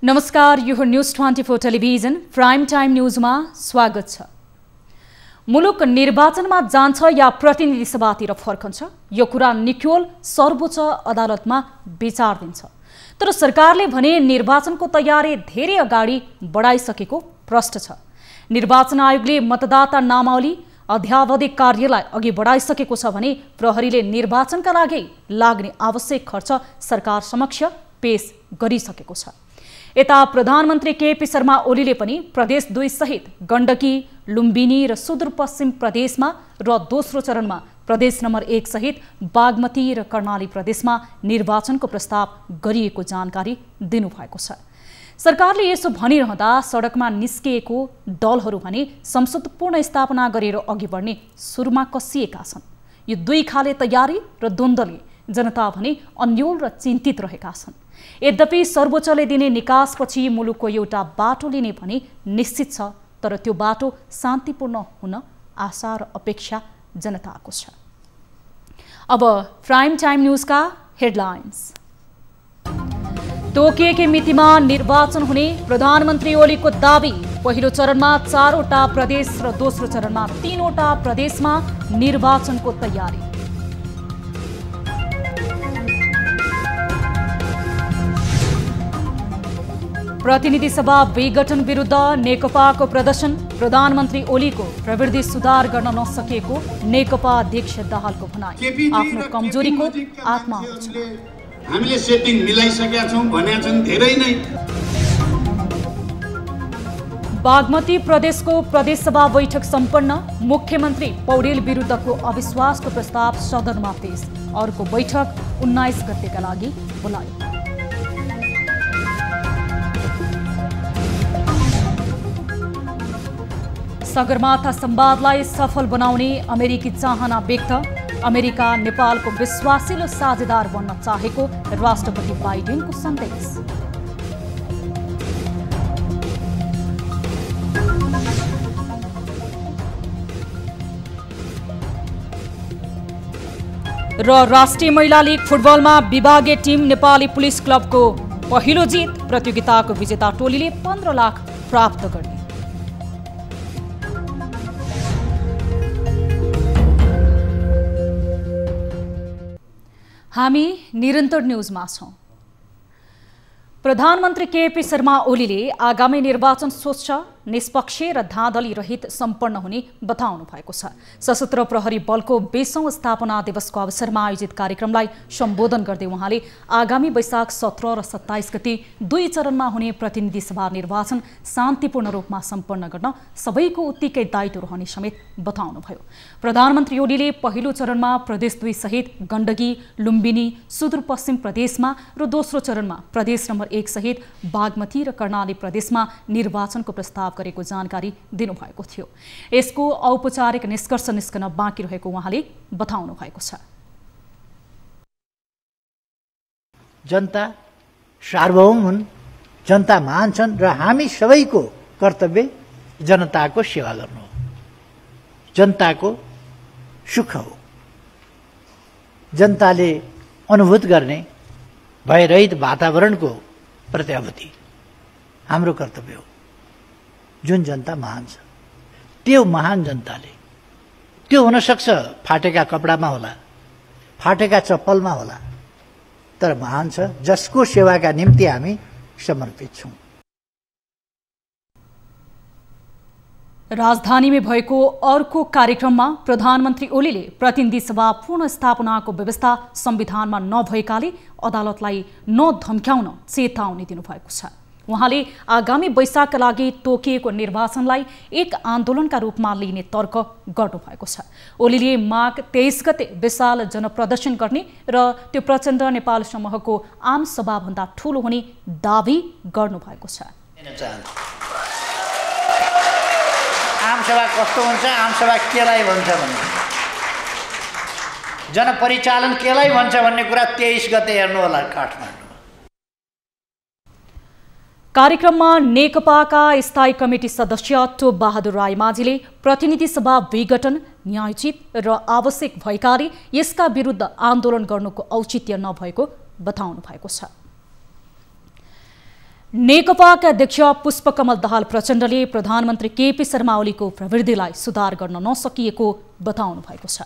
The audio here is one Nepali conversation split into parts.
नमस्कार, यो न्यूज 24 टेलिभिजन प्राइम टाइम न्यूजमा स्वागत छ। मुलुक निर्वाचनमा जान्छ या प्रतिनिधि सभातिर फर्कन्छ, यो कुरा निक्योल सर्वोच्च अदालतमा विचार दिन्छ। तर सरकारले भने निर्वाचनको तयारी धेरै अगाडि बढाइसकेको प्रश्न छ। निर्वाचन आयोगले मतदाता नामावली अध्यावधिक कार्यलाई अघि बढाइसकेको छ भने प्रहरीले निर्वाचनका लागि लाग्ने आवश्यक खर्च सरकार समक्ष पेश गरिसकेको छ। यता प्रधानमन्त्री केपी शर्मा ओलीले पनि प्रदेश 2 सहित गण्डकी, लुम्बिनी र सुदूरपश्चिम प्रदेशमा र दोस्रो चरणमा प्रदेश नम्बर 1 सहित बागमती र कर्णाली प्रदेशमा निर्वाचनको प्रस्ताव गरिएको जानकारी दिनुभएको छ। सरकारले यसो भनिरहँदा सडकमा निस्किएको दलहरू भने संसद पुनर्स्थापना गरेर अघि बढ्ने सुरुमा कसिएका छन्। यो दुई खाले तयारी र द्वन्द्वले जनता भने अन्योल र चिन्तित रहेका छन्। यद्यपि सर्वोच्चले दिने निकासपछि मुलुकको एउटा बाटो लिने भने निश्चित छ, तर त्यो बाटो शान्तिपूर्ण हुन आशा र अपेक्षा जनताको छ। अब प्राइम टाइम न्यूजका हेडलाइन्स। तोकिएकै मितिमा निर्वाचन हुने प्रधानमन्त्री ओलीको दाबी। पहिलो चरणमा 4 वटा प्रदेश र दोस्रो चरणमा 3 वटा प्रदेशमा निर्वाचनको तयारी। प्रतिनिधि सभा विघटन विरुद्ध नेकपाको प्रदर्शन। प्रधानमन्त्री ओलीको प्रवृत्ति सुधार गर्न नसकेको नेकपा अध्यक्ष दाहालको भनाई। आफ्नो कमजोरीको आत्मा हामीले सेटिङ मिलाइसकेका छौं भन्या छन् धेरै नै। बागमती प्रदेशको प्रदेश सभा बैठक सम्पन्न। मुख्यमन्त्री पौडेल विरुद्धको अविश्वासको प्रस्ताव सदनमा पेश। अर्को बैठक 19 गतेका लागि बोलायो। सगरमाथा संवादलाई सफल बनाउने अमेरिकी चाहना व्यक्त। अमेरिका नेपालको विश्वासिलो साझेदार बन्न चाहेको राष्ट्रपति बाइडेनको सन्देश। र राष्ट्रिय महिला लीग फुटबलमा विभागीय टिम नेपाली पुलिस क्लबको पहिलो जित। प्रतियोगिताको विजेता टोलीले 15 लाख प्राप्त गर्ने। हामी निरन्तर न्यूजमा छौं। प्रधानमन्त्री केपी शर्मा ओलीले आगामी निर्वाचन स्वच्छ, निष्पक्ष र धाँधली रहित सम्पन्न हुने बताउनु भएको छ। सशस्त्र प्रहरी बलको 20औं स्थापना दिवसको अवसरमा आयोजित कार्यक्रमलाई सम्बोधन गर्दै उहाँले आगामी वैशाख 17 र 27 गते 2 चरणमा हुने प्रतिनिधि सभा निर्वाचन शान्तिपूर्ण रूपमा सम्पन्न गर्न सबैको उत्तिकै दायित्व रहने समेत बताउनुभयो। प्रधानमन्त्री ओलीले पहिलो चरणमा प्रदेश 2 सहित गण्डकी, लुम्बिनी, सुदूरपश्चिम प्रदेशमा र दोस्रो चरणमा प्रदेश नम्बर 1 सहित बागमती र कर्णाली प्रदेशमा निर्वाचनको प्रस्ताव गरेको जानकारी दिनुभएको थियो। यसको औपचारिक निष्कर्ष निस्कन बाँकी रहेको उहाँले बताउनु भएको छ। जनता सार्वभौम हुन्, जनता महान छन् र हामी सबैको कर्तव्य जनताको सेवा गर्नु हो, जनताको सुख हो। जनताले अनुभूत गर्ने भयरहित वातावरणको प्रत्याभूति हाम्रो कर्तव्य हो। जुन जनता महान छ, त्यो महान जनताले, त्यो हुन सक्छ फाटेका कपडामा होला, फाटेका चप्पलमा होला, तर महान छ जसको सेवाका निम्ति हामी समर्पित छौं। राजधानीमा भएको अर्को कार्यक्रममा प्रधानमन्त्री ओलीले प्रतिनिधि सभा पुनर्स्थापनाको व्यवस्था संविधानमा नभएकाले अदालतलाई नधम्क्याउन चेतावनी दिनुभएको छ। उहाँले आगामी वैशाखका लागि तोकिएको निर्वाचनलाई एक आन्दोलनका रूपमा लिने तर्क गर्नुभएको छ। ओलीले माघ 23 गते विशाल जनप्रदर्शन गर्ने र त्यो प्रचण्ड नेपाल समूहको आम सभाभन्दा ठूलो हुने दाबी गर्नुभएको छ। आमसभा कस्तो हुन्छ, आमसभा केलाई भन्छ भन्ने, जनपरिचालन केलाई भन्छ भन्ने कुरा 23 गते हेर्नु होला काठमाडौँ। कार्यक्रममा नेकपाका स्थायी कमिटी सदस्य टोप बहादुर रायमाझीले प्रतिनिधि सभा विघटन न्यायोचित र आवश्यक भएकाले यसका विरुद्ध आन्दोलन गर्नुको औचित्य नभएको बताउनु भएको छ। नेकपाका अध्यक्ष पुष्पकमल दाहाल प्रचण्डले प्रधानमन्त्री केपी शर्मा ओलीको प्रवृत्तिलाई सुधार गर्न नसकिएको बताउनु भएको छ।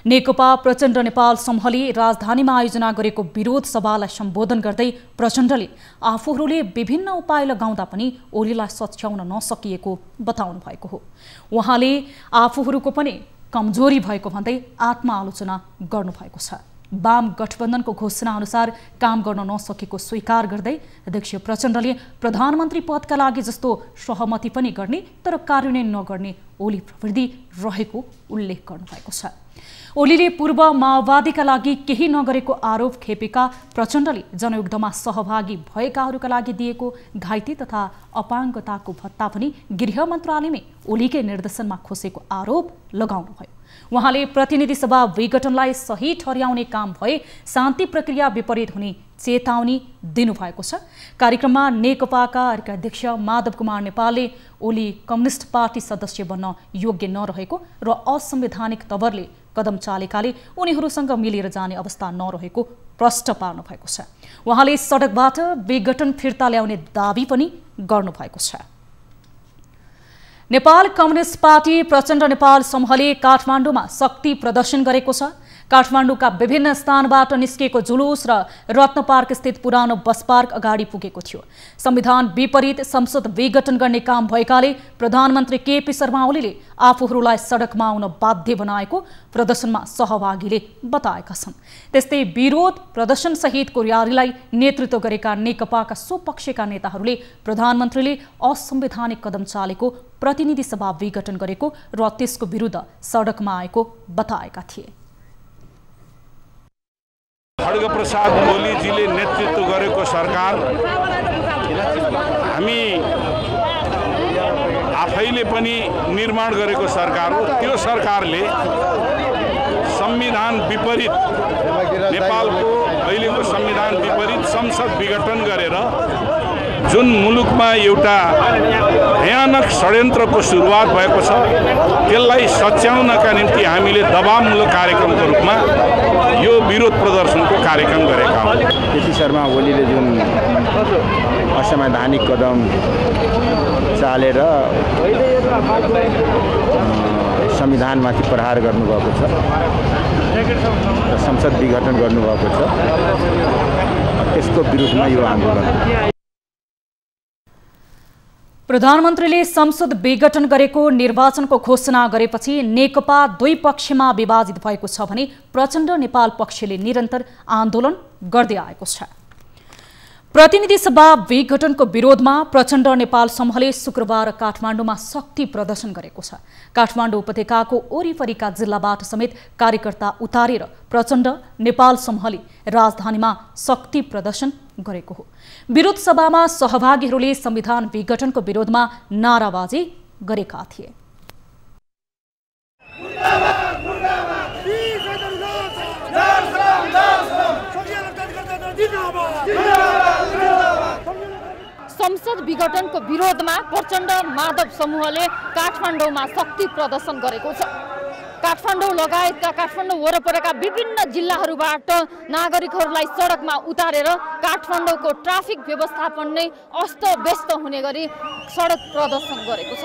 नेकपा प्रचण्ड नेपाल समूहले राजधानीमा आयोजना गरेको विरोध सभालाई सम्बोधन गर्दै प्रचण्डले आफूहरूले विभिन्न उपाय लगाउँदा पनि ओलीलाई सच्याउन नसकिएको बताउनु भएको हो। उहाँले आफूहरूको पनि कमजोरी भएको भन्दै आत्मआलोचना गर्नुभएको छ। वाम गठबन्धनको घोषणा अनुसार काम गर्न नसकेको स्वीकार गर्दै अध्यक्ष प्रचण्डले प्रधानमन्त्री पदका लागि जस्तो सहमति पनि गर्ने तर कार्यान्वयन नगर्ने ओली प्रवृत्ति रहेको उल्लेख गर्नुभएको छ। ओलीले पूर्व माओवादीका लागि केही नगरेको आरोप खेपेका प्रचण्डले जनयुद्धमा सहभागी भएकाहरूका लागि दिएको घाइते तथा अपाङ्गताको भत्ता पनि गृह मन्त्रालयमै ओलीकै निर्देशनमा खोसेको आरोप लगाउनुभयो। उहाँले प्रतिनिधि सभा विघटनलाई सही ठहर्याउने काम भए शान्ति प्रक्रिया विपरीत हुने चेतावनी दिनुभएको छ। कार्यक्रममा नेकपाका अर्का अध्यक्ष माधव कुमार नेपालले ओली कम्युनिस्ट पार्टी सदस्य बन्न योग्य नरहेको र असंवैधानिक तवरले कदम चालेकाले उनीहरूसँग मिलेर जाने अवस्था नरहेको प्रष्ट पार्नु भएको छ। उहाँले सडकबाट विघटन फिर्ता ल्याउने दाबी पनि गर्नुभएको छ। नेपाल कम्युनिस्ट पार्टी प्रचण्ड नेपाल समूहले काठमाडौँमा शक्ति प्रदर्शन गरेको छ। काठमाडौँका विभिन्न स्थानबाट निस्केको जुलुस र रत्न पार्क स्थित पुरानो बस पार्क अगाडि पुगेको थियो। संविधान विपरीत संसद विघटन गर्ने काम भएकाले प्रधानमन्त्री केपी शर्मा ओलीले आफूहरूलाई सडकमा आउन बाध्य बनाएको प्रदर्शनमा सहभागीले बताएका छन्। त्यस्तै विरोध प्रदर्शन सहितको र्यालीलाई नेतृत्व गरेका नेकपाका स्वपक्षका नेताहरूले प्रधानमन्त्रीले असंवैधानिक कदम चालेको प्रतिनिधि सभा विघटन गरेको र त्यसको विरुद्ध सडकमा आएको बताएका थिए। खड्गप्रसाद ओलीजीले नेतृत्व गरेको सरकार हामी आफैले पनि निर्माण गरेको सरकार हो। त्यो सरकारले संविधान विपरीत नेपालको अहिलेको संविधान विपरीत संसद विघटन गरेर जुन मुलुकमा एउटा भयानक षड्यन्त्रको सुरुवात भएको छ त्यसलाई सच्याउनका निम्ति हामीले दबावमूलक कार्यक्रमको रूपमा यो विरोध प्रदर्शनको कार्यक्रम गरेका हौँ। केपी शर्मा ओलीले जुन असंवैधानिक कदम चालेर संविधानमाथि प्रहार गर्नुभएको छ र संसद विघटन गर्नुभएको छ, त्यसको विरुद्धमा यो आन्दोलन। प्रधानमन्त्रीले संसद विघटन गरेको निर्वाचनको घोषणा गरेपछि नेकपा दुई पक्षमा विभाजित भएको छ भने प्रचण्ड नेपाल पक्षले निरन्तर आन्दोलन गर्दै आएको छ। प्रतिनिधि सभा विघटनको विरोधमा प्रचण्ड नेपाल समूहले शुक्रबार काठमाडौँमा शक्ति प्रदर्शन गरेको छ। काठमाडौँ उपत्यकाको वरिपरिका जिल्लाबाट समेत कार्यकर्ता उतारेर प्रचण्ड नेपाल समूहले राजधानीमा शक्ति प्रदर्शन गरेको हो। विरोध सभामा सहभागीहरूले संविधान विघटनको विरोधमा नाराबाजी गरेका थिए। संसद विघटनको विरोधमा प्रचण्ड माधव समूहले काठमाडौँमा शक्ति प्रदर्शन गरेको छ। काठमाडौँ लगायतका काठमाडौँ वरपरका विभिन्न जिल्लाहरूबाट नागरिकहरूलाई सडकमा उतारेर काठमाडौँको ट्राफिक व्यवस्थापन नै अस्तव्यस्त हुने गरी सडक प्रदर्शन गरेको छ।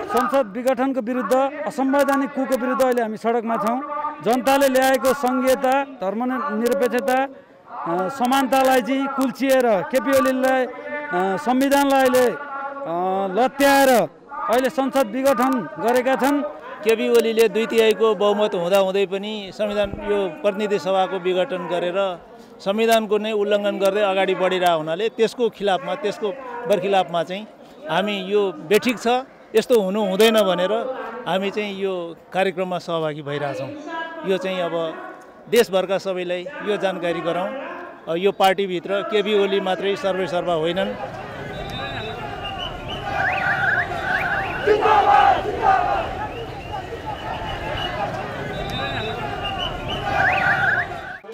संसद विघटनको विरुद्ध असंवैधानिक कुको विरुद्ध अहिले हामी सडकमा छौँ। जनताले ल्याएको संघीयता, धर्मनिरपेक्षता, समानतालाई चाहिँ कुल्चिएर केपी ओलीलाई संविधानलाई अहिले लत्याएर अहिले संसद विघटन गरेका छन्। केपी ओलीले 2/3 बहुमत हुँदाहुँदै पनि संविधान यो प्रतिनिधि सभाको विघटन गरेर संविधानको नै उल्लङ्घन गर्दै अगाडि बढिरहेको हुनाले त्यसको खिलाफमा, त्यसको बरखिलाफमा चाहिँ हामी यो बेठिक छ, यस्तो हुनु हुँदैन भनेर हामी चाहिँ यो कार्यक्रममा सहभागी भइरहेछौँ। यो चाहिँ अब देशभरका सबैलाई यो जानकारी गराउँ। यो पार्टीभित्र केपी ओली मात्रै सर्वेसर्वा होइनन्।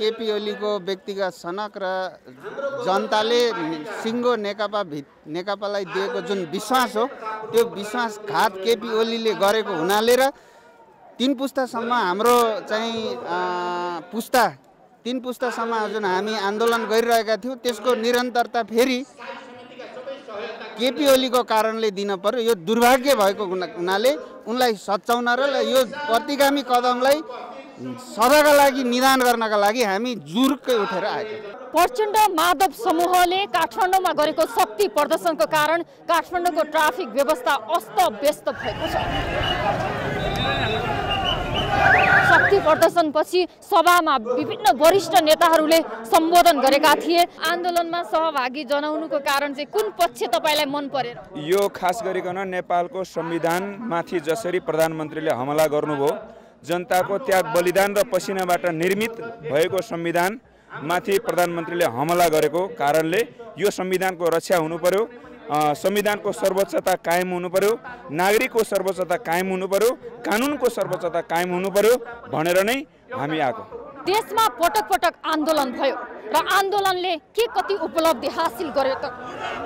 केपी ओलीको व्यक्तिगत सनक र जनताले सिङ्गो नेकपालाई दिएको जुन विश्वास हो त्यो विश्वासघात केपी ओलीले गरेको हुनाले र 3 पुस्तासम्म हाम्रो चाहिँ तीन पुस्तासम्म जुन हामी आन्दोलन गरिरहेका थियौँ त्यसको निरन्तरता फेरि केपी ओलीको कारणले दिन पर्यो। यो दुर्भाग्य भएको हुनाले उनलाई सच्याउन र यो प्रतिगामी कदमलाई सदाका लागि निदान गर्नका लागि हामी जुर्कै उठेर आएका। प्रचण्ड माधव समूहले काठमाडौँमा गरेको शक्ति प्रदर्शनको कारण काठमाडौँको ट्राफिक व्यवस्था अस्तव्यस्त भएको छ। शक्ति प्रदर्शनपछि सभामा विभिन्न वरिष्ठ नेताहरूले सम्बोधन गरेका थिए। आन्दोलनमा सहभागी जनाउनुको कारण चाहिँ कुन पक्ष तपाईलाई मन परेर? यो खास गरिकन नेपालको संविधानमाथि जसरी प्रधानमन्त्रीले हमला गर्नुभयो, जनताको त्याग बलिदान र पसिनाबाट निर्मित भएको संविधानमाथि प्रधानमन्त्रीले हमला गरेको कारणले यो संविधानको रक्षा हुनु पर्यो, संविधानको सर्वोच्चता कायम हुनु पर्यो, नागरिकको सर्वोच्चता कायम हुनु पर्यो, कानुनको सर्वोच्चता कायम हुनु पर्यो भनेर नै हामी आएको। देशमा पटक पटक आन्दोलन भयो र आन्दोलनले के कति उपलब्धि हासिल गर्यो त?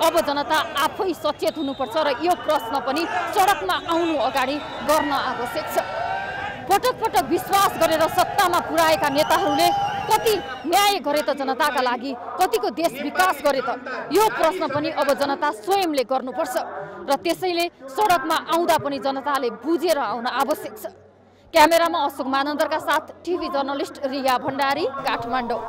अब जनता आफै सचेत हुनुपर्छ र यो प्रश्न पनि सडकमा आउनु अगाडि गर्न आवश्यक छ। पटक पटक विश्वास गरेर सत्तामा पुर्याएका नेताहरूले कति न्याय गरे त जनताका लागि, कतिको देश विकास गरे त? यो प्रश्न पनि अब जनता स्वयंले गर्नुपर्छ र त्यसैले सडकमा आउँदा पनि जनताले बुझेर आउन आवश्यक छ। क्यामेरामा अशोक मानन्दरका साथ टिभी जर्नलिस्ट रिया भण्डारी, काठमाडौँ।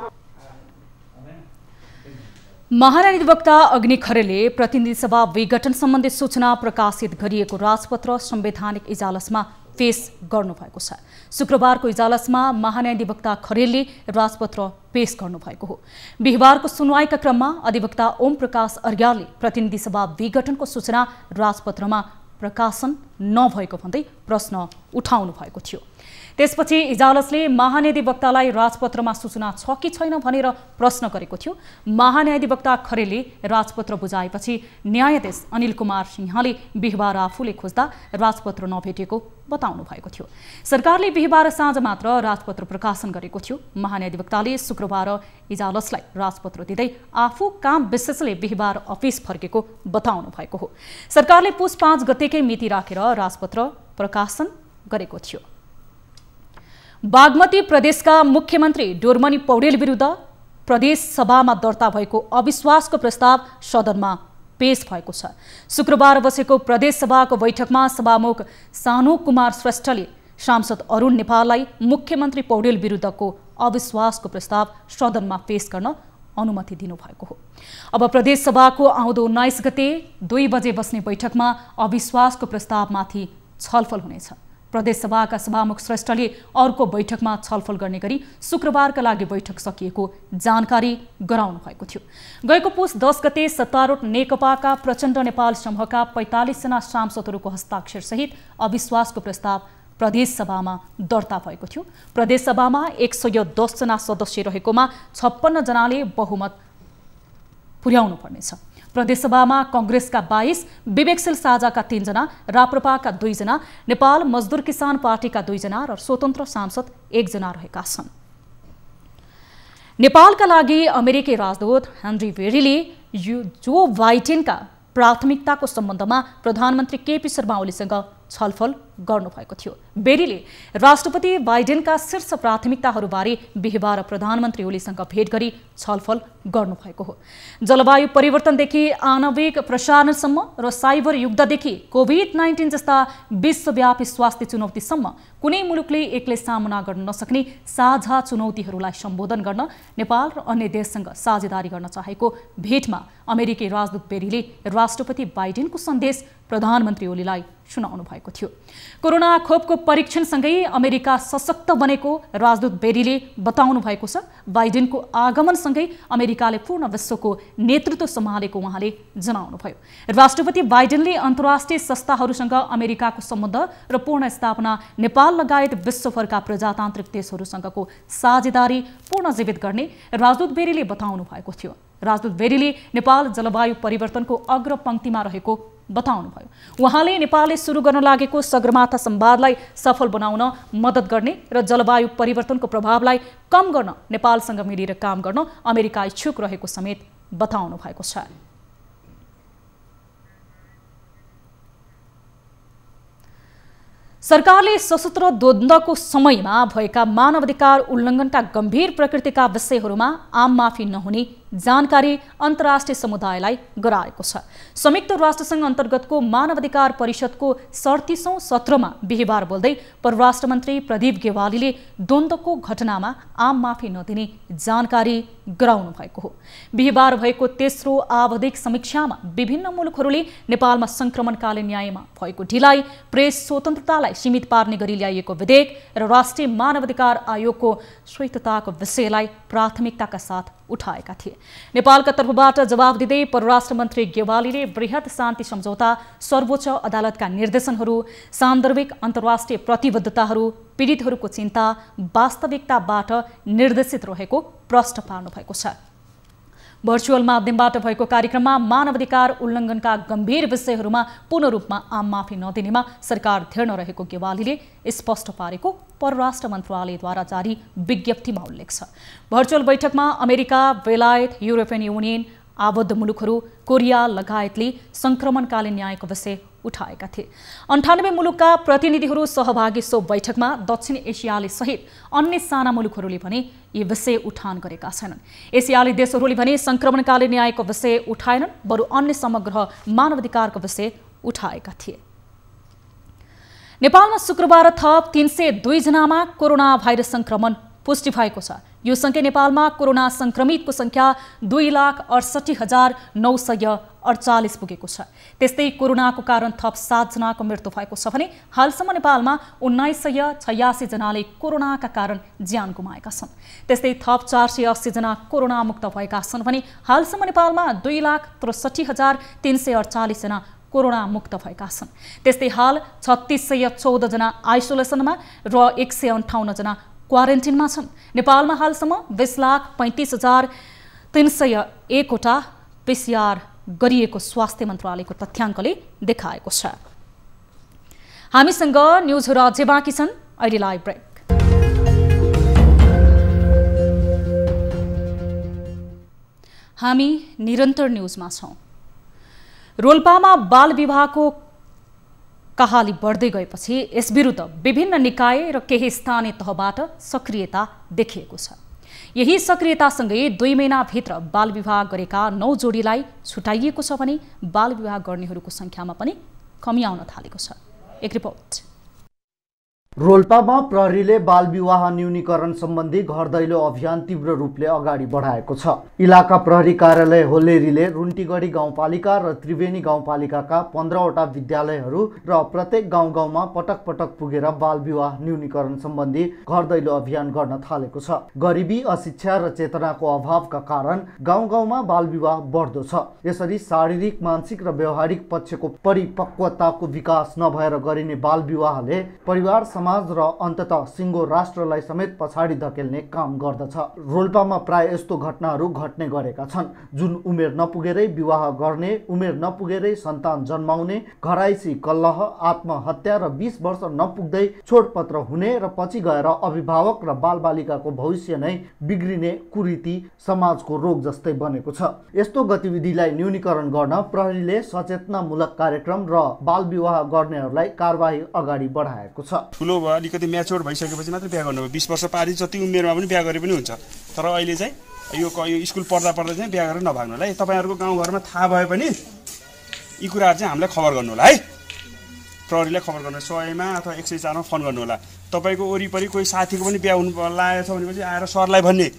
महाधिवक्ता अग्नि खरेलले प्रतिनिधि सभा विघटन सम्बन्धी सूचना प्रकाशित गरिएको राजपत्र संवैधानिक इजलासमा पेश गर्नुभएको छ। शुक्रबारको इजलासमा महाधिवक्ता खरेलले राजपत्र पेश गर्नुभएको हो। बिहिबारको सुनवाईका क्रममा अधिवक्ता ओम प्रकाश अर्यालले प्रतिनिधि सभा विघटनको सूचना राजपत्रमा प्रकाशन नभएको भन्दै प्रश्न उठाउनु भएको थियो। त्यसपछि इजलासले महाधिवक्तालाई राजपत्रमा सूचना छ कि छैन भनेर प्रश्न गरेको थियो। महाधिवक्ता खरेलले राजपत्र बुझाएपछि न्यायाधीश अनिल कुमार सिंहले बिहिबार आफूले खोज्दा राजपत्र नभेटेको बताउनु भएको थियो। सरकारले बिहिबार साँझ मात्र राजपत्र प्रकाशन गरेको थियो। महाधिवक्ताले शुक्रबार इजलासलाई राजपत्र दिँदै आफू काम विशेषले बिहिबार अफिस फर्केको बताउनु भएको हो। सरकारले पुस 5 गतेकै मिति राखेर राजपत्र प्रकाशन गरेको थियो। बागमती प्रदेशका मुख्यमन्त्री डोरमणि पौडेल विरुद्ध प्रदेश सभामा दर्ता भएको अविश्वासको प्रस्ताव सदनमा पेश भएको छ। शुक्रबार बसेको प्रदेश सभाको बैठकमा सभामुख सानु कुमार श्रेष्ठले सांसद अरुण नेपाललाई मुख्यमन्त्री पौडेल विरुद्धको अविश्वासको प्रस्ताव सदनमा पेश गर्न अनुमति दिनुभएको हो। अब प्रदेश सभाको आउँदो 19 गते 2 बजे बस्ने बैठकमा अविश्वासको प्रस्तावमाथि छलफल हुनेछ। प्रदेश सभाका सभामुख श्रेष्ठले अर्को बैठकमा छलफल गर्ने गरी शुक्रबारका लागि बैठक सकिएको जानकारी गराउनु भएको थियो। गएको पुस 10 गते सत्तारूढ नेकपाका प्रचण्ड नेपाल समूहका 45 जना सांसदहरूको हस्ताक्षर सहित अविश्वासको प्रस्ताव प्रदेश सभामा दर्ता भएको थियो। प्रदेश सभामा 110 जना सदस्य रहेकोमा 56 जनाले बहुमत पुर्याउनु पर्नेछ। प्रदेशसभामा कांग्रेसका 22, विवेकशील साझाका 3 जना, राप्रपाका 2 जना, नेपाल मजदुर किसान पार्टीका 2 जना र स्वतन्त्र सांसद 1 जना रहेका छन्। नेपालका लागि अमेरिकी राजदूत हेनरी बेरीले जो बाइडेनका प्राथमिकताको सम्बन्धमा प्रधानमन्त्री केपी शर्मा ओलीसँग छलफल गर्नुभएको थियो। बेरीले राष्ट्रपति बाइडेनका शीर्ष प्राथमिकताहरूबारे बिहिबार प्रधानमन्त्री ओलीसँग भेट गरी छलफल गर्नुभएको हो। जलवायु परिवर्तनदेखि आणविक प्रसारणसम्म र साइबर युद्धदेखि कोभिड-19 जस्ता विश्वव्यापी स्वास्थ्य चुनौतीसम्म कुनै मुलुकले एक्लै सामना गर्न नसक्ने साझा चुनौतीहरूलाई सम्बोधन गर्न नेपाल र अन्य देशसँग साझेदारी गर्न चाहेको भेटमा अमेरिकी राजदूत बेरीले राष्ट्रपति बाइडेनको सन्देश प्रधानमन्त्री ओलीलाई सुनाउनु भएको थियो। कोरोना खोपको परीक्षणसँगै अमेरिका सशक्त बनेको राजदूत बेरीले बताउनु भएको छ। बाइडेनको आगमनसँगै अमेरिकाले पूर्ण विश्वको नेतृत्व सम्हालेको उहाँले जनाउनुभयो। राष्ट्रपति बाइडेनले अन्तर्राष्ट्रिय संस्थाहरूसँग अमेरिकाको सम्बन्ध र पूर्ण स्थापना नेपाल लगायत विश्वभरका प्रजातान्त्रिक देशहरूसँगको साझेदारी पूर्ण जीवित गर्ने राजदूत बेरीले बताउनु भएको थियो। राजदूत बेरीले नेपाल जलवायु परिवर्तनको अग्रपंक्तिमा रहेको बताउनुभयो। उहाँले नेपालले सुरु गर्न लागेको सगरमाथा संवादलाई सफल बनाउन मद्दत गर्ने र जलवायु परिवर्तनको प्रभावलाई कम गर्न नेपालसँग मिलेर काम गर्न अमेरिका इच्छुक रहेको समेत बताउनु भएको छ। सरकारले सशस्त्र द्वन्द्वको समयमा भएका मानवाधिकार उल्लङ्घनका गम्भीर प्रकृतिका विषयहरूमा आम माफी नहुने जानकारी अन्तर्राष्ट्रिय समुदायलाई गराएको छ। संयुक्त राष्ट्रसङ्घ अन्तर्गतको मानवाधिकार परिषदको 37औं सत्रमा बिहिबार बोल्दै परराष्ट्र मन्त्री प्रदीप गेवालीले द्वन्द्वको घटनामा आम माफी नदिने जानकारी गराउनु भएको हो। बिहिबार भएको तेस्रो आवधिक समीक्षामा विभिन्न मुलुकहरूले नेपालमा संक्रमणकालीन न्यायमा भएको ढिलाइ, प्रेस स्वतन्त्रतालाई सीमित पार्ने गरी ल्याइएको विधेयक र राष्ट्रिय मानवाधिकार आयोगको स्वीकृतताको विषयलाई प्राथमिकताका साथ उठाएका थिए। नेपालका तर्फबाट जवाब दिँदै परराष्ट्र मन्त्री गेवालीले बृहत शान्ति सम्झौता, सर्वोच्च अदालतका निर्देशनहरू, सान्दर्भिक अन्तर्राष्ट्रिय प्रतिबद्धताहरू, पीडितहरूको चिन्ता वास्तविकताबाट निर्देशित रहेको प्रश्न पार्नु भएको छ। भर्चुअल माध्यमबाट भएको कार्यक्रममा मानवाधिकार उल्लङ्घनका गम्भीर विषयहरूमा पूर्ण रूपमा आम माफी नदिनेमा सरकार दृढ रहेको गेवालीले स्पष्ट पारेको परराष्ट्र मन्त्रालयद्वारा जारी विज्ञप्तिमा उल्लेख छ। भर्चुअल बैठकमा अमेरिका, बेलायत, युरोपियन युनियन, आबद्ध मुलुकहरू, कोरिया लगायतले संक्रमणकालीन न्यायको विषय उठाएका थिए। 98 मुलुकका प्रतिनिधिहरू सहभागी सो बैठकमा दक्षिण एसियाली सहित अन्य साना मुलुकहरूले भने यी विषय उठान गरेका छैनन्। एसियाली देशहरूले भने संक्रमणकालीन न्यायको विषय उठाएनन्, बरु अन्य समग्र मानवाधिकारको विषय उठाएका थिए। नेपालमा शुक्रबार थप 302 जनामा कोरोना भाइरस संक्रमण पुष्टि भएको छ। यो सँगै नेपालमा कोरोना संक्रमितको संख्या 2,68,948 पुगेको छ। त्यस्तै कोरोनाको कारण थप 7 जनाको मृत्यु भएको छ भने हालसम्म नेपालमा 1986 जनाले कोरोनाका कारण ज्यान गुमाएका छन्। त्यस्तै थप 480 जना कोरोना मुक्त भएका छन् भने हालसम्म नेपालमा 2,63,348 जना कोरोना मुक्त भएका छन्। त्यस्तै हाल 3614 जना आइसोलेसनमा र 158 जना क्वारेन्टिनमा छन्। नेपालमा हालसम्म 20,35,301 वटा PCR गरिएको स्वास्थ्य मन्त्रालयको तथ्याङ्कले देखाएको छ। हामीसँग न्युजहरू अझै बाँकी छन्, अहिले लाइभ ब्रेक। हामी निरन्तर न्युजमा छौँ। रोल्पामा बाल विवाहको कहाली बढ्दै गएपछि यस विरुद्ध विभिन्न निकाय र केही स्थानीय तहबाट सक्रियता देखिएको छ। यही सक्रियतासँगै 2 महिनाभित्र बाल विवाह गरेका 9 जोडीलाई छुटाइएको छ भने बाल विवाह गर्नेहरूको संख्यामा पनि कमी आउन थालेको छ। एक रिपोर्ट। रोल्पामा प्रहरीले बाल विवाह न्यूनीकरण सम्बन्धी घर दैलो अभियान तीव्र रूपले अगाडि बढाएको छ। इलाका प्रहरी कार्यालय होलेरीले रुन्टीगढी गाउँपालिका र त्रिवेणी गाउँपालिकाका 15 वटा विद्यालयहरू र प्रत्येक गाउँ-गाउँमा पटक पटक पुगेर बाल विवाह न्यूनीकरण सम्बन्धी घर दैलो अभियान गर्न थालेको छ। गरिबी, अशिक्षा र चेतनाको अभावका कारण गाउँ-गाउँमा बाल विवाह बढ्दो छ। यसरी शारीरिक, मानसिक र व्यवहारिक पक्षको परिपक्वताको विकास नभएर गरिने बाल विवाहले परिवार, समाज र अन्ततः सिङ्गो राष्ट्रलाई समेत पछाडि धकेल्ने काम गर्दछ। रोल्पामा प्राय यस्तो घटनाहरू घट्ने गरेका छन्, जुन उमेर नपुगेरै विवाह गर्ने, उमेर नपुगेरै सन्तान जन्माउने, घराइसी कलह, आत्महत्या र 20 वर्ष नपुग्दै छोडपत्र हुने र पछि गएर अभिभावक र बालबालिकाको भविष्य नै बिग्रिने कुरीति समाजको रोग जस्तै बनेको छ। यस्तो गतिविधिलाई न्यूनीकरण गर्न प्रहरीले सचेतनामूलक कार्यक्रम र बाल विवाह गर्नेहरूलाई कारबाही अगाडि बढाएको छ। अलिकति म्याच्योर भइसकेपछि मात्रै बिहा गर्नु। 20 वर्ष पारी जति उमेरमा पनि बिहा गरे पनि हुन्छ। तर अहिले चाहिँ यो स्कुल पढ्दा चाहिँ बिहा गरेर नभाग्नु होला है। तपाईँहरूको गाउँघरमा थाहा भए पनि यी कुराहरू चाहिँ हामीलाई खबर गर्नु होला है। प्रहरीलाई खबर गर्नु, 100मा अथवा 104मा फोन गर्नु होला। तपाईँको वरिपरि कोही साथीको पनि बिहा हुनु लागेको छ भनेपछि आएर सरलाई भन्ने।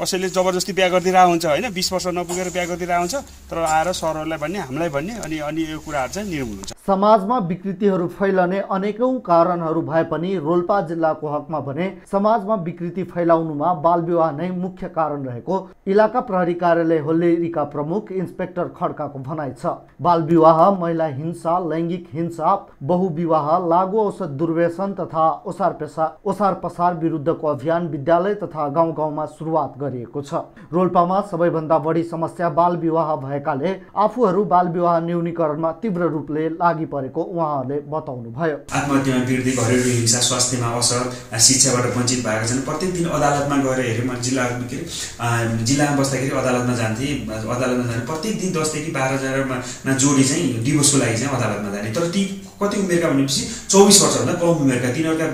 कसैले जबरजस्ती बिहा गरिदिरहेको हुन्छ होइन, 20 वर्ष नपुगेर बिहा गरिदिरहेको हुन्छ। तर आएर सरहरूलाई भन्ने, हामीलाई भन्ने, अनि यो कुराहरू चाहिँ निर्मूल हुन्छ। समाजमा विकृतिहरू फैलने अनेकौं कारणहरू भए पनि रोल्पा जिल्लाको हकमा भने समाजमा विकृति फैलाउनुमा बालविवाह नै मुख्य कारण रहेको इलाका प्रहरी कार्यालय होल्लेरीका प्रमुख इन्स्पेक्टर खड्काको भनाइ छ। बालविवाह, महिला हिंसा, लैंगिक हिंसा, बहुविवाह, लागु औषध दुर्व्यसन तथा ओसार पसार विरुद्धको अभियान विद्यालय तथा गाउँ गाउँमा सुरुवात गरिएको छ। रोल्पामा सबैभन्दा बढी समस्या बालविवाह भएकाले आफूहरू बालविवाह न्यूनीकरणमा तीव्र रूपले लागि परेको उहाँहरूले बताउनुभयो। आत्महत्यामा वृद्धि, घरेलु हिंसा, स्वास्थ्यमा असर, शिक्षाबाट वञ्चित भएका छन्। प्रत्येक दिन अदालतमा गएर हेरेँ, म जिल्लामा बस्दाखेरि अदालतमा जान्थे। अदालतमा जाने प्रत्येक दिन 10 देखि 12 जोडी चाहिँ डिभोर्सको लागि चाहिँ अदालतमा जाने। तर ती कति उमेरका भनेपछि 24 वर्षभन्दा कम उमेरका, तिनीहरूका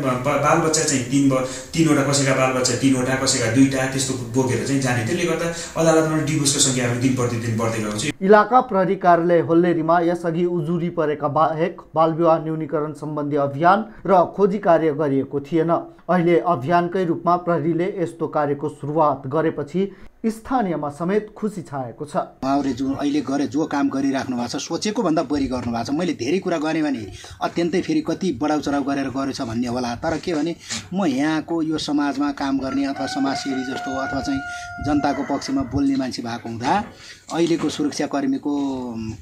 बालबच्चा चाहिँ 3वटा, कसैका बालबच्चा 3वटा, कसैका 2टा त्यस्तो बोकेर चाहिँ जाने। त्यसले गर्दा अदालतमा डिभोर्सको संख्याहरू दिन प्रतिदिन बढ्दै गएको छ। इलाका प्रहरी कार्यालय होल्लेरीमा यसअघि उजुरी परेका बाहेक बालविवाह न्यूनीकरण सम्बन्धी अभियान र खोजी कार्य गरिएको थिएन। अहिले अभियानकै रूपमा प्रहरीले यस्तो कार्यको सुरुवात गरेपछि स्थानीयमा समेत खुसी छाएको छ। उहाँहरूले जो अहिले गरे जो काम गरिराख्नु भएको छ सोचेको भन्दा बढी गर्नु भएको छ। मैले धेरै कुरा गरेँ भने अत्यन्तै फेरि कति बढाउ चढाउ गरेर गरेछ भन्ने होला, तर के भने म यहाँको यो समाजमा काम गर्ने अथवा समाजसेवी जस्तो अथवा चाहिँ जनताको पक्षमा बोल्ने मान्छे भएको हुँदा अहिलेको सुरक्षाकर्मीको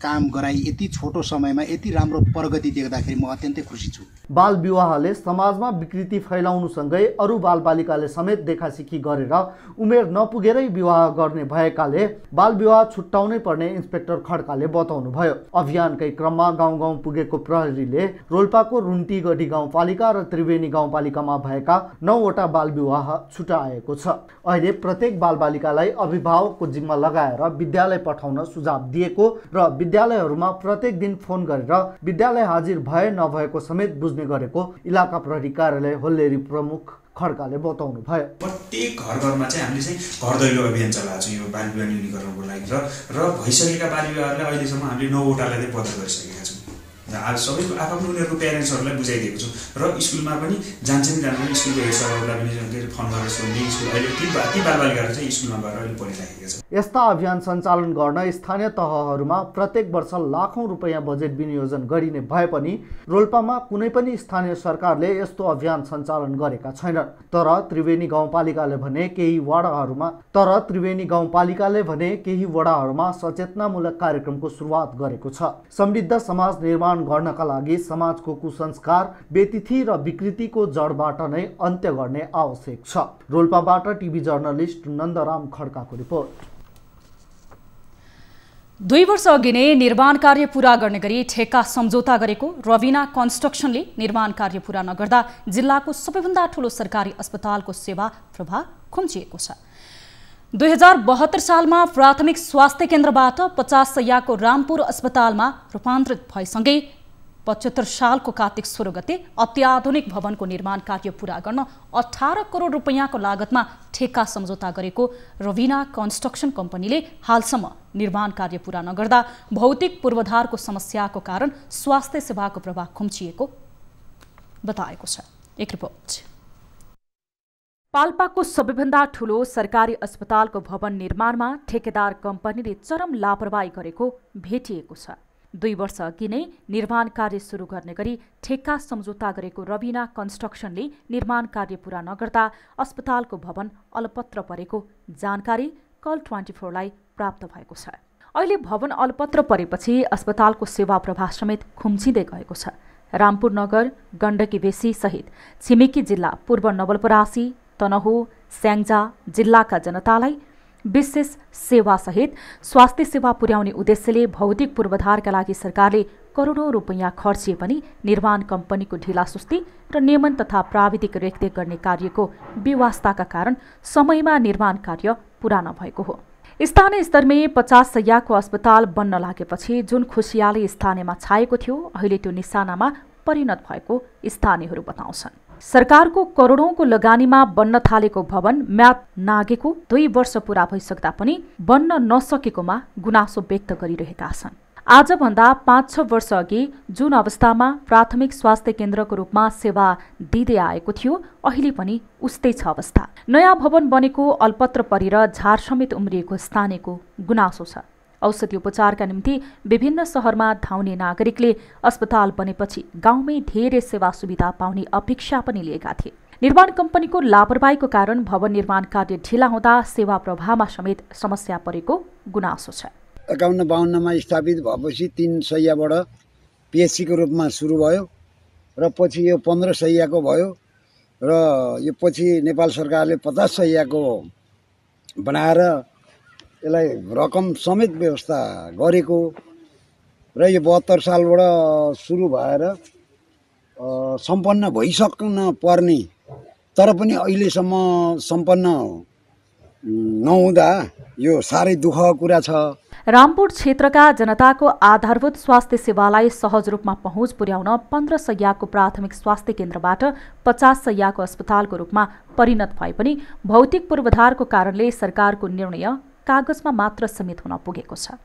काम गराई यति छोटो समयमा यति राम्रो प्रगति देख्दाखेरि म अत्यन्तै खुसी छु। बाल विवाहले समाजमा विकृति फैलाउनुसँगै अरू बालबालिकाले समेत देखासिखी गरेर उमेर नपुगेरै विवाह गर्ने भएकाले बाल विवाह छुट्याउनै पर्ने इन्स्पेक्टर खड्काले बताउनुभयो। अभियानकै क्रममा गाउँ गाउँ पुगेको प्रहरीले रोल्पाको रुन्टीगढी गाउँपालिका र त्रिवेणी गाउँपालिकामा भएका 9वटा बाल विवाह छुटाएको छ। अहिले प्रत्येक बालबालिकालाई अभिभावकको जिम्मा लगाएर विद्यालय पठाउन सुझाव दिएको र विद्यालयहरूमा प्रत्येक दिन फोन गरेर विद्यालय हाजिर भए नभएको समेत बुझ्ने गरेको इलाका प्रहरी कार्यालय होल्लेरी प्रमुख खड्काले बताउनु भयो। प्रत्येक घरमा चाहिँ हामीले चाहिँ घर दैलो अभियान चलाएको छौँ यो बाल विवाह न्यूनीकरणको लागि र भइसकेका बाल विवाहहरूलाई अहिलेसम्म हामीले 9वटालाई चाहिँ पत्ता गरिसकेका छौँ। आज सबैको आफ्नो उनीहरूको प्यारेन्ट्सहरूलाई बुझाइदिएको छु र स्कुलमा पनि जान्छन् स्कुलको हेड सरहरूलाई पनि फोन गरेर सोध्ने स्कुल अहिले ती बालबालिकाहरू चाहिँ स्कुलमा गएर अहिले पढिरहेका छन्। यस्ता अभियान सञ्चालन गर्न स्थानीय तहहरूमा प्रत्येक वर्ष लाखौं रुपैयाँ बजेट विनियोजन गरिने भए पनि रोल्पामा कुनै पनि स्थानीय सरकारले यस्तो अभियान सञ्चालन गरेका छैनन्। तर त्रिवेणी गाउँपालिकाले भने केही वडाहरूमा सचेतनामूलक कार्यक्रमको सुरुवात गरेको छ। समृद्ध समाज निर्माण गर्नका लागि समाजको कुसंस्कार, बेतिथि र विकृतिको जडबाट नै अन्त्य गर्ने आवश्यक छ। रोल्पाबाट टिभी जर्नलिस्ट नन्दराम खड्काको रिपोर्ट। 2 वर्ष अघि नै निर्माण कार्य पूरा गर्ने गरी ठेक्का सम्झौता गरेको रविना कन्स्ट्रक्सनले निर्माण कार्य पूरा नगर्दा जिल्लाको सबैभन्दा ठूलो सरकारी अस्पतालको सेवा प्रवाह खुम्चिएको छ। 2072 सालमा प्राथमिक स्वास्थ्य केन्द्रबाट 50 शय्याको रामपुर अस्पतालमा रूपान्तरित भएसँगै 75 सालको कार्तिक 16 गते अत्याधुनिक भवनको निर्माण कार्य पूरा गर्न 18 करोड रुपैयाँको लागतमा ठेक्का सम्झौता गरेको रविना कन्स्ट्रक्सन कम्पनीले हालसम्म निर्माण कार्य पूरा नगर्दा भौतिक पूर्वाधारको समस्याको कारण स्वास्थ्य सेवाको प्रवाह खुम्चिएको बताएको छ। एक रिपोर्ट। पाल्पाको सबैभन्दा ठूलो सरकारी अस्पतालको भवन निर्माणमा ठेकेदार कम्पनीले चरम लापरवाही गरेको भेटिएको छ। 2 वर्ष अघि नै निर्माण कार्य सुरु गर्ने गरी ठेक्का सम्झौता गरेको रविना कन्स्ट्रक्सनले निर्माण कार्य पूरा नगर्दा अस्पतालको भवन अलपत्र परेको जानकारी कल 24लाई प्राप्त भएको छ। अहिले भवन अलपत्र परेपछि अस्पतालको सेवा प्रवाह समेत खुम्चिँदै गएको छ। रामपुर नगर, गण्डकी बेसी सहित छिमेकी जिल्ला पूर्व नवलपरासी, तनहु, स्याङ्जा जिल्लाका जनतालाई विशेष सेवा सहित स्वास्थ्य सेवा पुर्याउने उद्देश्यले भौतिक पूर्वाधारका लागि सरकारले करोडौं रुपैयाँ खर्चिए पनि निर्माण कम्पनीको ढिलासुस्ती र नियमन तथा प्राविधिक रेखदेख गर्ने कार्यको बेवास्ताका कारण समयमा निर्माण कार्य पूरा नभएको हो। स्थानीय स्तरमै 50 शय्याको अस्पताल बन्न लागेपछि जुन खुसियाली स्थानीयमा छाएको थियो अहिले त्यो निशानामा परिणत भएको स्थानीयहरू बताउँछन्। सरकारको करोडौंको लगानीमा बन्न थालेको भवन म्याद नागेको 2 वर्ष पूरा भइसक्दा पनि बन्न नसकेकोमा गुनासो व्यक्त गरिरहेका छन्। आजभन्दा 5-6 वर्ष अघि जुन अवस्थामा प्राथमिक स्वास्थ्य केन्द्रको रूपमा सेवा दिँदै आएको थियो अहिले पनि उस्तै छ अवस्था। नयाँ भवन बनेको अल्पत्र परेर झार समेत उम्रिएको स्थानीयको गुनासो छ। औषधि उपचारका निम्ति विभिन्न शहरमा धाउने नागरिकले अस्पताल बनेपछि गाउँमै धेरै सेवा सुविधा पाउने अपेक्षा पनि लिएका थिए। निर्माण कम्पनीको लापरवाहीको कारण भवन निर्माण कार्य ढिला हुँदा सेवा प्रवाहमा समेत समस्या परेको गुनासो छ। 51-52 स्थापित भएपछि 3 शैय्याबाट पिएचसीको रूपमा सुरु भयो र पछि यो 15 शैय्याको भयो र यो पछि नेपाल सरकारले 50 शैय्याको बनाएर यसलाई रकम समेत व्यवस्था गरेको र यो 72 सालबाट सुरु भएर सम्पन्न भइसक्न पर्ने तर पनि अहिलेसम्म सम्पन्न नहुँदा यो साह्रै दुःखको कुरा छ। रामपुर क्षेत्रका जनताको आधारभूत स्वास्थ्य सेवालाई सहज रूपमा पहुँच पुर्याउन 15 शैय्याको प्राथमिक स्वास्थ्य केन्द्रबाट 50 शैय्याको अस्पतालको रूपमा परिणत भए पनि भौतिक पूर्वाधारको कारणले सरकारको निर्णय कागजमा मात्र सीमित हुन पुगेको छ।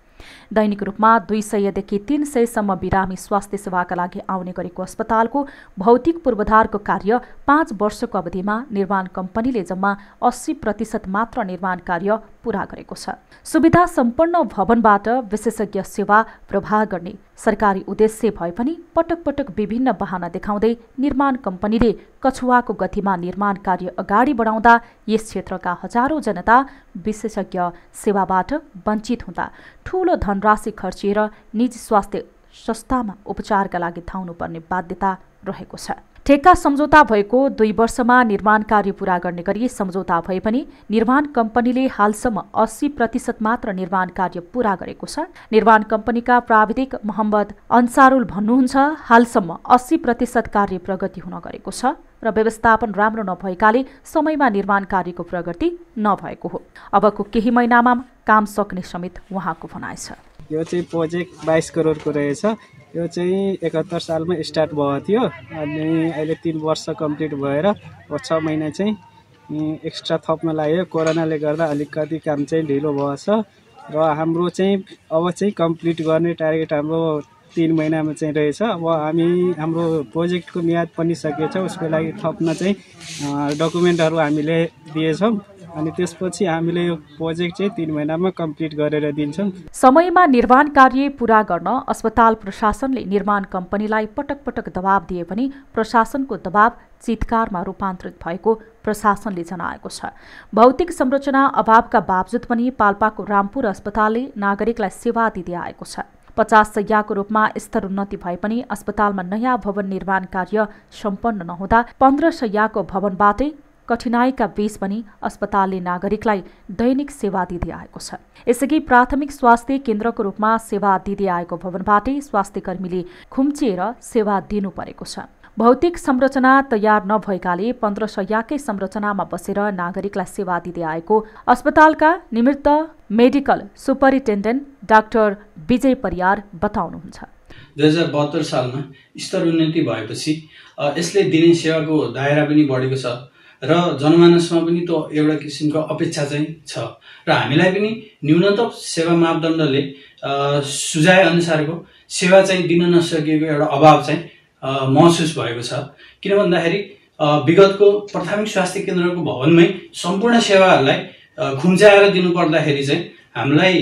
दैनिक रूपमा 200 देखि 300 सम्म बिरामी स्वास्थ्य सेवाका लागि आउने गरेको अस्पतालको भौतिक पूर्वाधारको कार्य 5 वर्षको अवधिमा निर्माण कम्पनीले जम्मा 80% मात्र निर्माण कार्य पूरा गरेको छ। सुविधा सम्पन्न भवनबाट विशेषज्ञ सेवा प्रवाह गर्ने सरकारी उद्देश्य भए पनि पटक पटक विभिन्न बहाना देखाउँदै निर्माण कम्पनीले कछुवाको गतिमा निर्माण कार्य अगाडि बढाउँदा यस क्षेत्रका हजारौं जनता विशेषज्ञ सेवाबाट वञ्चित हुँदा ठूलो धनराशि खर्चिएर निजी स्वास्थ्य संस्थामा उपचारका लागि धाउनुपर्ने बाध्यता रहेको छ। ठेक्का सम्झौता भएको 2 वर्षमा निर्माण कार्य पूरा गर्ने गरी सम्झौता भए पनि निर्माण कम्पनीले हालसम्म 80% मात्र निर्माण कार्य पूरा गरेको छ। निर्माण कम्पनीका प्राविधिक मोहम्मद अन्सारुल भन्नुहुन्छ, हालसम्म 80% कार्य प्रगति हुन गएको छ र व्यवस्थापन राम्रो नभएकाले समयमा निर्माण कार्यको प्रगति नभएको हो। अबको केही महिनामा काम सक्ने समेत उहाँको भनाइ छ। यो चाहिँ प्रोजेक्ट 22 करोडको रहेछ। यो चाहिँ 71 सालमा स्टार्ट भएको थियो अनि अहिले 3 वर्ष कम्प्लिट भएर 6 महिना चाहिँ एक्स्ट्रा थप्न लाग्यो। कोरोनाले गर्दा अलिकति काम चाहिँ ढिलो भएछ र हाम्रो चाहिँ अब चाहिँ कम्प्लिट गर्ने टार्गेट हाम्रो 3 महिनामा चाहिँ रहेछ। अब हाम्रो प्रोजेक्टको मियाद पनि सकिएछ, उसको लागि थप्न चाहिँ डकुमेन्टहरू हामीले दिएछौँ अनि त्यसपछि हामीले यो प्रोजेक्ट चाहिँ 3 महिनामा कम्प्लिट गरेर दिन्छौँ। समयमा निर्माण कार्य पूरा गर्न अस्पताल प्रशासनले निर्माण कम्पनीलाई पटक पटक दबाब दिए पनि प्रशासनको दबाब चितकारमा रूपान्तरित भएको प्रशासनले जनाएको छ। भौतिक संरचना अभावका बावजुद पनि पाल्पाको रामपुर अस्पतालले नागरिकलाई सेवा दिँदै आएको छ। 50 शैय्याको रूपमा स्तरोन्नति भए पनि अस्पतालमा नयाँ भवन निर्माण कार्य सम्पन्न नहुँदा 15 शैय्याको भवनबाटै कठिनाईका बीच पनि अस्पतालले नागरिकलाई दैनिक सेवा दिँदै आएको छ। यसअघि प्राथमिक स्वास्थ्य केन्द्रको रूपमा सेवा दिँदै आएको भवनबाटै स्वास्थ्य कर्मीले खुम्चिएर सेवा दिनु परेको छ। भौतिक संरचना तयार नभएकाले 15 शैय्याकै संरचनामा बसेर नागरिकलाई सेवा दिँदै आएको अस्पतालका निमित्त मेडिकल सुपरिन्टेन्डेन्ट डाक्टर विजय परियार बताउनुहुन्छ। 2072 सालमा स्तरोन्नति भएपछि यसले दिने सेवाको दायरा पनि बढेको छ र जनमानसमा पनि त्यो एउटा किसिमको अपेक्षा चाहिँ छ र हामीलाई पनि न्यूनतम सेवा मापदण्डले सुझाए अनुसारको सेवा चाहिँ दिन नसकेको एउटा अभाव चाहिँ महसुस भएको छ। किन भन्दाखेरि विगतको प्राथमिक स्वास्थ्य केन्द्रको भवनमै सम्पूर्ण सेवाहरूलाई खुम्चाएर दिनुपर्दाखेरि चाहिँ हामीलाई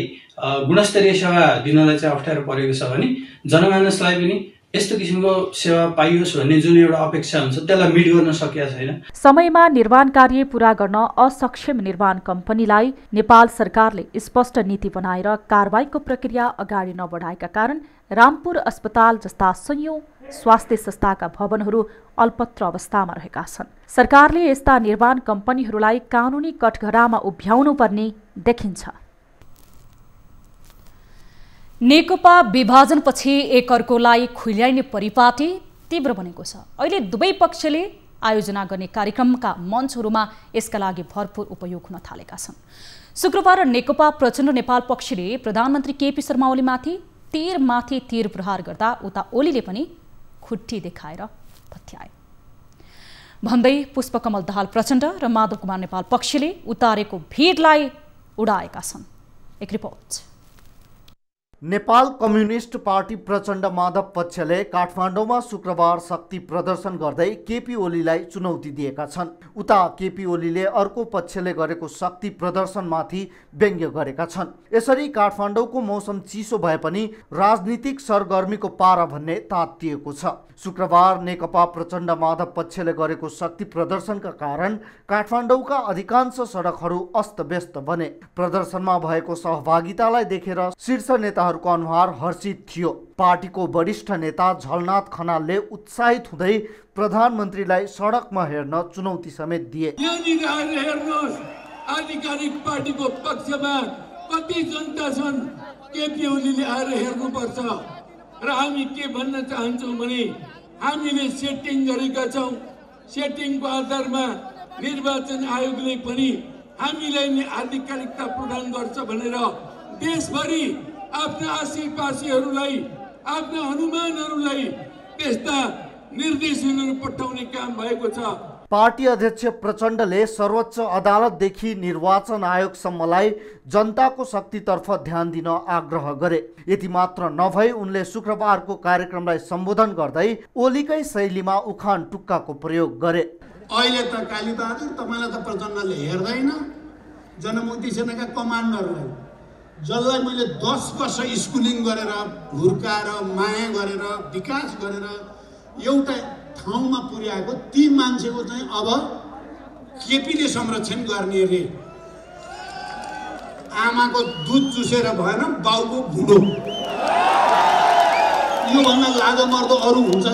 गुणस्तरीय सेवा दिनलाई चाहिँ अप्ठ्यारो परेको छ भने जनमानसलाई पनि यस्तो किसिमको सेवा पाइयोस् भन्ने जुन एउटा अपेक्षा हुन्छ त्यसलाई मिट गर्न सकिएको छैन। समयमा निर्माण कार्य पूरा गर्न असक्षम निर्माण कम्पनीलाई नेपाल सरकारले स्पष्ट नीति बनाएर कारबाहीको प्रक्रिया अगाडि नबढाएका कारण रामपुर अस्पताल जस्ता संयौं स्वास्थ्य संस्थाका भवनहरू अल्पत्र अवस्थामा रहेका छन्। सरकारले यस्ता निर्माण कम्पनीहरूलाई कानुनी कठघरामा उभ्याउनु पर्ने देखिन्छ। नेकपा विभाजनपछि एकअर्कोलाई खुल्याइने परिपाटी तीव्र बनेको छ। अहिले दुवै पक्षले आयोजना गर्ने कार्यक्रमका मञ्चहरूमा यसका लागि भरपूर उपयोग हुन थालेका छन्। शुक्रबार नेकपा प्रचण्ड नेपाल पक्षले प्रधानमन्त्री केपी शर्मा ओलीमाथि तीरमाथि तीर प्रहार गर्दा उता ओलीले पनि खुट्टी देखाएर भत्याए भन्दै पुष्पकमल दाहाल प्रचण्ड र माधव कुमार नेपाल पक्षले उतारेको भिडलाई उडाएका छन्। एक report. Nepal communist party Prachanda Madhav पक्षले काठमाडौँमा शुक्रबार शक्ति प्रदर्शन गर्दै केपी ओलीलाई चुनौती दिएका छन्। उता केपी ओलीले अर्को पक्षले गरेको शक्ति प्रदर्शनमाथि व्यङ्ग्य गरेका छन्। यसरी काठमाडौँको मौसम चिसो भए पनि राजनीतिक सरगर्मीको पारा भन्ने तातिएको छ। शुक्रबार नेकपा प्रचण्ड माधव पक्षले गरेको शक्ति प्रदर्शनका कारण काठमाडौँका अधिकांश सडकहरू अस्तव्यस्त बने। प्रदर्शनमा भएको सहभागितालाई देखेर शीर्ष नेताहरूको अनुहार हर्षित थियो। पार्टीको वरिष्ठ नेता झलनाथ खनालले उत्साहित हुँदै प्रधानमन्त्रीलाई सडकमा हेर्न चुनौती समेत दिए। आधिकारिक पार्टीको पक्षमा कति जनता छन्, केपी ओलीले आएर हेर्नुपर्छ। र हामी के भन्न चाहन्छौँ भने हामीले सेटिङ गरेका छौँ। सेटिङको आधारमा निर्वाचन आयोगले पनि हामीलाई नै आधिकारिकता प्रदान गर्छ भनेर देशभरि आफ्ना आशीपासीहरूलाई, आफ्ना अनुमानहरूलाई त्यस्ता निर्देशनहरू पठाउने काम भएको छ। पार्टी अध्यक्ष प्रचण्डले सर्वोच्च अदालतदेखि निर्वाचन आयोगसम्मलाई जनताको शक्तितर्फ ध्यान दिन आग्रह गरे। यति मात्र नभई उनले शुक्रबारको कार्यक्रमलाई सम्बोधन गर्दै ओलीकै शैलीमा उखान टुक्काको प्रयोग गरे। अहिले त कालीबहादुर तपाईँलाई त प्रचण्डले हेर्दैन। जनमुक्ति सेनाका कमान्डरलाई जसलाई मैले 10 वर्ष स्कुलिङ गरेर हुर्काएर माया गरेर विकास गरेर एउटा ठाउँमा पुर्याएको ती मान्छेको चाहिँ अब केपीले संरक्षण गर्ने रे। आमाको दुध चुसेर भएन, बाउको भुँडो। योभन्दा लाजो मर्दो अरू हुन्छ?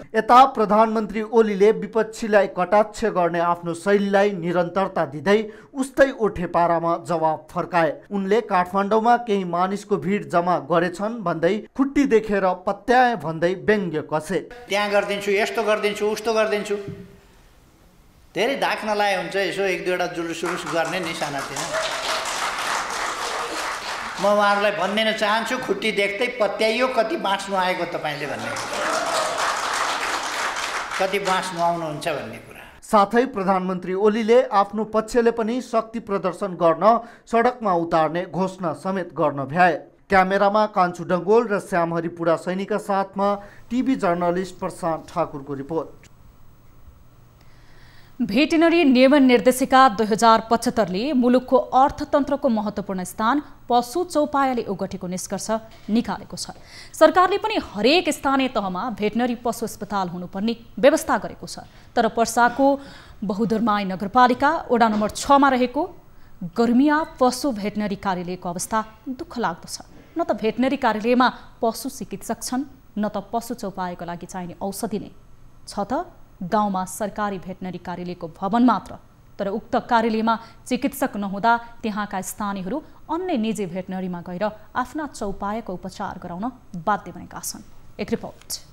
यता प्रधानमन्त्री ओलीले विपक्षीलाई कटाक्ष गर्ने आफ्नो शैलीलाई निरन्तरता दिँदै उस्तै ओठे पारामा जवाब फर्काए। उनले काठमाडौँमा केही मानिसको भिड जम्मा गरेछन् भन्दै खुट्टी देखेर पत्याए भन्दै व्यङ्ग्य कसे। त्यहाँ गरिदिन्छु, यस्तो गरिदिन्छु, उस्तो गरिदिन्छु। धेरै धाक नलाए हुन्छ, यसो 1-2वटा जुलुस गर्ने नि सानातिना। म उहाँहरूलाई भनिदिन चाहन्छु, खुट्टी देख्दै पत्याइयो कति बाँच्नु आएको तपाईँले भन्ने, कति बाँच्नु आउनुहुन्छ भन्ने कुरा। साथै प्रधानमन्त्री ओलीले आफ्नो पक्षले पनि शक्ति प्रदर्शन गर्न सडकमा उतार्ने घोषणा समेत गर्न भ्याए। क्यामेरामा कान्छु डङ्गोल र श्यामहरि पुरा सैनीका साथमा टिभी जर्नलिस्ट प्रशान्त ठाकुरको रिपोर्ट। भेटेनरी नियमन निर्देशिका 2075ले मुलुकको अर्थतन्त्रको महत्त्वपूर्ण स्थान पशु चौपायाले ओगटेको निष्कर्ष निकालेको छ। सरकारले पनि हरेक स्थानीय तहमा भेटनरी पशु अस्पताल हुनुपर्ने व्यवस्था गरेको छ। तर पर्साको बहुदरमाई नगरपालिका वडा नम्बर 6 मा रहेको गर्मिया पशु भेटनरी कार्यालयको अवस्था दुःखलाग्दो छ। न त भेटनरी कार्यालयमा पशु चिकित्सक छन्, न त पशु चौपायाको लागि चाहिने औषधि नै छ। त गाउँमा सरकारी भेटनरी कार्यालयको भवन मात्र, तर उक्त कार्यालयमा चिकित्सक नहुँदा त्यहाँका स्थानीयहरू अन्य निजी भेटनरीमा गएर आफ्ना चौपायाको उपचार गराउन बाध्य बनेका छन्। एक रिपोर्ट।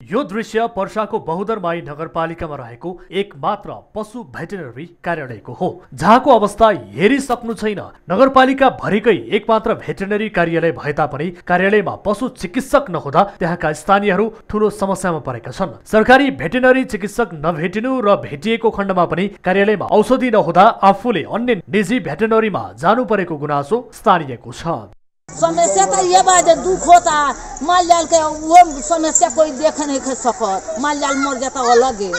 यो दृश्य पर्साको बहुदरमाई नगरपालिकामा रहेको एक मात्र पशु भेटनरी कार्यालयको हो, जहाँको अवस्था हेरिसक्नु छैन। नगरपालिका भरिकै एक मात्र भेटनरी कार्यालय भए तापनि कार्यालयमा पशु चिकित्सक नहुँदा त्यहाँका स्थानीयहरू ठूलो समस्यामा परेका छन्। सरकारी भेटनरी चिकित्सक नभेटिनु र भेटिएको खण्डमा पनि कार्यालयमा औषधि नहुँदा आफूले अन्य निजी भेटनरीमा जानु परेको गुनासो स्थानीयको छ। समस्या तो ये बात है, दुख होता माल जाल के वो समस्या कोई देख नहीं सकत, माल जाल मर जाता अलग है।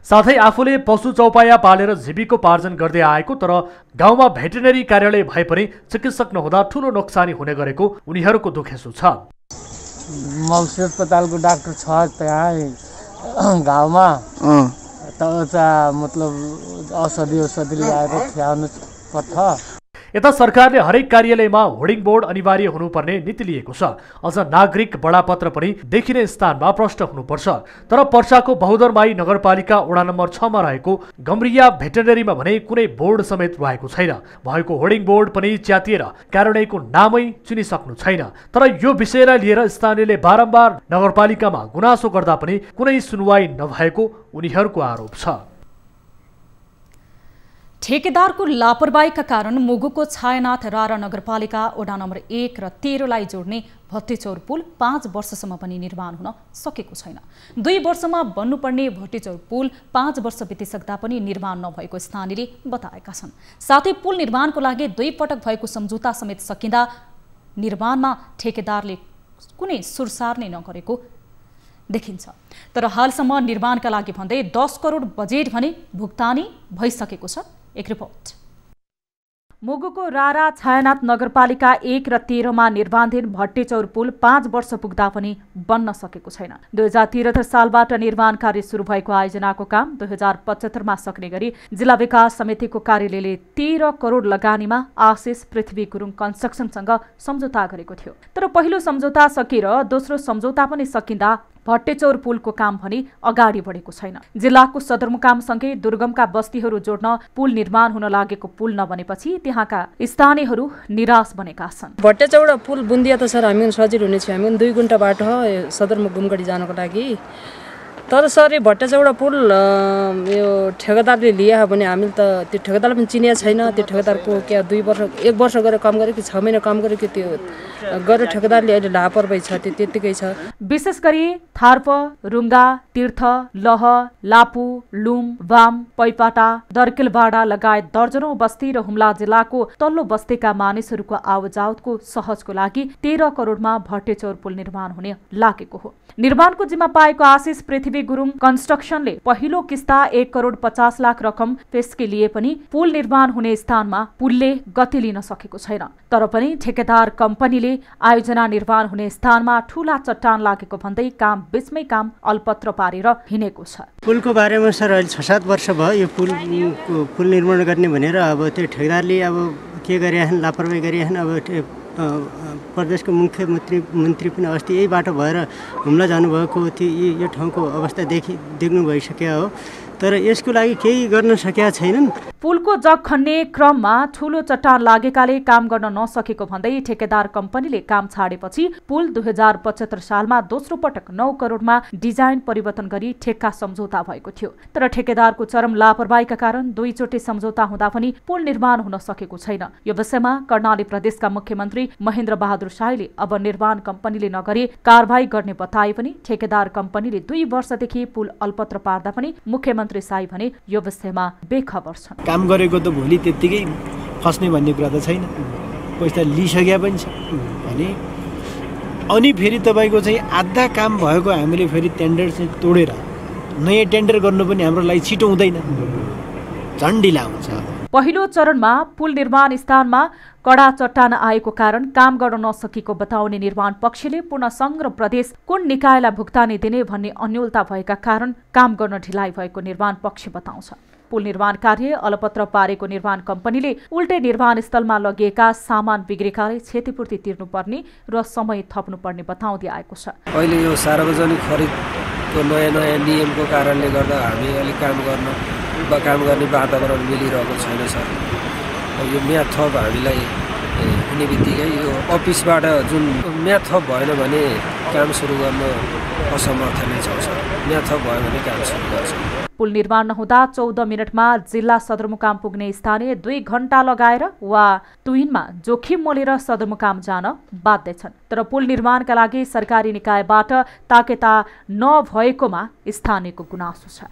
साथै आफूले पशु चौपाया पालेर जीविकोपार्जन गर्दै आएको तर गाउँमा भेटनरी कार्यालय भए पनि चिकित्सक नहुँदा ठूलो नोक्सानी हुने गरेको उनीहरूको दुखेसो छ। मौसी अस्पतालको डाक्टर छ त्यहाँ गाउँमा, त मतलब औषधि ल्याएर खुवाउनु पर्छ। यता सरकारले हरेक कार्यालयमा होर्डिङ बोर्ड अनिवार्य हुनुपर्ने नीति लिएको छ। अझ नागरिक बडापत्र पनि देखिने स्थानमा प्रष्ट हुनुपर्छ। तर पर्साको बहुदरमाई नगरपालिका वडा नम्बर 6 मा रहेको गम्रिया भेटनरीमा भने कुनै बोर्ड समेत रहेको छैन। भएको होर्डिङ बोर्ड पनि च्यातिएर कार्यालयको नामै चिनिसक्नु छैन। तर यो विषयलाई लिएर स्थानीयले बारम्बार नगरपालिकामा गुनासो गर्दा पनि कुनै सुनवाई नभएको उनीहरूको आरोप छ। ठेकेदारको लापरवाहीका कारण मुगुको छायानाथ रारा नगरपालिका वडा नम्बर 1 र 13 लाई जोड्ने भट्टीचौर पुल 5 वर्षसम्म पनि निर्माण हुन सकेको छैन। 2 वर्षमा बन्नुपर्ने भट्टीचौर पुल 5 वर्ष बितिसक्दा पनि निर्माण नभएको स्थानीयले बताएका छन्। साथै पुल निर्माणको लागि 2 पटक भएको सम्झौता समेत सकिँदा निर्माणमा ठेकेदारले कुनै सुरसार नै नगरेको देखिन्छ। तर हालसम्म निर्माणका लागि भन्दै 10 करोड बजेट भने भुक्तानी भइसकेको छ। एक रिपोर्ट। मुगुको रारा छायानाथ नगरपालिका 1 र 13 मा निर्माणाधीन भट्टेचौर पुल 5 वर्ष पुग्दा पनि बन्न सकेको छैन। 2073 सालबाट निर्माण कार्य सुरु भएको आयोजनाको काम 2075 मा सक्ने गरी जिल्ला विकास समितिको कार्यालयले 13 करोड लगानीमा आशिष पृथ्वी गुरुङ कन्स्ट्रक्सनसँग सम्झौता गरेको थियो। तर पहिलो सम्झौता सकिएर दोस्रो सम्झौता पनि सकिँदा भट्टेचौर पुलको काम भने अगाडि बढेको छैन। जिल्लाको सदरमुकामसँगै दुर्गमका बस्तीहरू जोड्न पुल निर्माण हुन लागेको पुल नबनेपछि त्यहाँका स्थानीयहरू निराश बनेका छन्। भट्टेचौर पुल बुन्दिया त सर हामी सजिलो हुनेछ, हामी 2 घण्टा बाटो सदरमुकामगढी जानको लागि। तर सर यो भट्टेचौर पुल यो ठेकेदारले लिया भने हामीले त त्यो ठेकेदारले पनि चिनिया छैन। त्यो ठेकेदारको क्या 1 वर्ष गरेर काम गरेको 6 महिना काम गरेको त्यो गरेर ठेकेदारले अहिले लापरवाही छ, त्यो त्यतिकै छ। विशेष गरी थार्प, रुङ्गा, तीर्थ, लह, लापु, लुम, वाम, पैपाटा, दर्केलबाडा लगायत दर्जनौं बस्ती र हुम्ला जिल्लाको तल्लो बस्तीका मानिसहरूको आवजावतको सहजको लागि 13 करोडमा भट्टेचौर पुल निर्माण हुने लागेको हो। निर्माणको जिम्मा पाएको आशिष पृथ्वी गुरुङ कन्स्ट्रक्सनले पहिलो किस्ता 1 करोड 50 लाख रकम पेशकी लिए पनि पुल निर्माण हुने स्थानमा पुलले गति लिन सकेको छैन। तर पनि ठेकेदार कम्पनीले आयोजना निर्माण हुने स्थानमा ठूला चट्टान लागेको भन्दै काम बीचमै काम अल्पत्र पारेर हिँडेको छ। पुलको बारेमा सर अहिले 6-7 वर्ष भयो यो पुल निर्माण गर्ने भनेर अब त्यो ठेकेदारले अब के गरिरहेछन्, लापरवाही गरिरहेछन्। अब प्रदेशको मुख्यमन्त्री पनि अस्ति यही बाटो भएर हुम्ला जानुभएको थियो। यो ठाउँको अवस्था देख्नु भइसक्यो हो, तर यसको लागि केही गर्न सकेका छैनन्। पुलको जग खन्ने क्रममा ठूलो चट्टान लागेकाले काम गर्न नसकेको भन्दै ठेकेदार कम्पनीले काम छाडेपछि पुल 2075 सालमा दोस्रो पटक 9 करोडमा डिजाइन परिवर्तन गरी ठेक्का सम्झौता भएको थियो। तर ठेकेदारको चरम लापरवाहीका कारण 2 चोटि सम्झौता हुँदा पनि पुल निर्माण हुन सकेको छैन। यो विषयमा कर्णाली प्रदेशका मुख्यमन्त्री महेन्द्र बहादुर शाहले अब निर्माण कम्पनीले नगरी कारबाही गर्ने बताए पनि ठेकेदार कम्पनीले 2 वर्षदेखि पुल अल्पत्र पार्दा पनि मुख्यमन्त्री साई भने यो विषयमा बेखबर छन्। काम गरेको त भोलि त्यत्तिकै फस्ने भन्ने कुरा त छैन, पैसा लिइसक्या पनि छ भने अनि फेरि तपाईँको चाहिँ आधा काम भएको हामीले फेरि टेन्डर चाहिँ तोडेर नयाँ टेन्डर गर्नु पनि हाम्रो लागि छिटो हुँदैन, झन् ढिला हुन्छ। पहिलो चरणमा पुल निर्माण स्थानमा कडा चट्टान आएको कारण काम गर्न नसकेको बताउने निर्माण पक्षले पूर्ण सङ्घ र प्रदेश कुन निकायलाई भुक्तानी दिने भन्ने अन्योलता भएका कारण काम गर्न ढिलाइ भएको निर्माण पक्ष बताउँछ। पुल निर्माण कार्य अलपत्र पारेको निर्माण कम्पनीले उल्टे निर्माण स्थलमा लगिएका सामान बिग्रेकाले क्षतिपूर्ति तिर्नुपर्ने र समय थप्नुपर्ने बताउँदै आएको छ। अहिले यो सार्वजनिक खरिदको नयाँ नियमको कारणले गर्दा हामी अलिक काम गर्ने वातावरण मिलिरहेको छैन सर। यो म्याद थप हामीलाई हुने बित्तिकै यो अफिसबाट जुन म्याद थप भएन भने काम सुरु गर्न असमर्थ नै छ सर। म्याद थप भयो भने काम सुरु गर्छ। पुल निर्माण नहुँदा 14 मिनटमा जिल्ला सदरमुकाम पुग्ने स्थानीय 2 घण्टा लगाएर वा तुइनमा जोखिम मोलेर सदरमुकाम जान बाध्य छन्। तर पुल निर्माणका लागि सरकारी निकायबाट ताकेता नभएकोमा स्थानीयको गुनासो छ।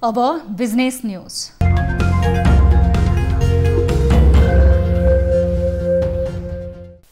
अब बिजनेस न्यूज।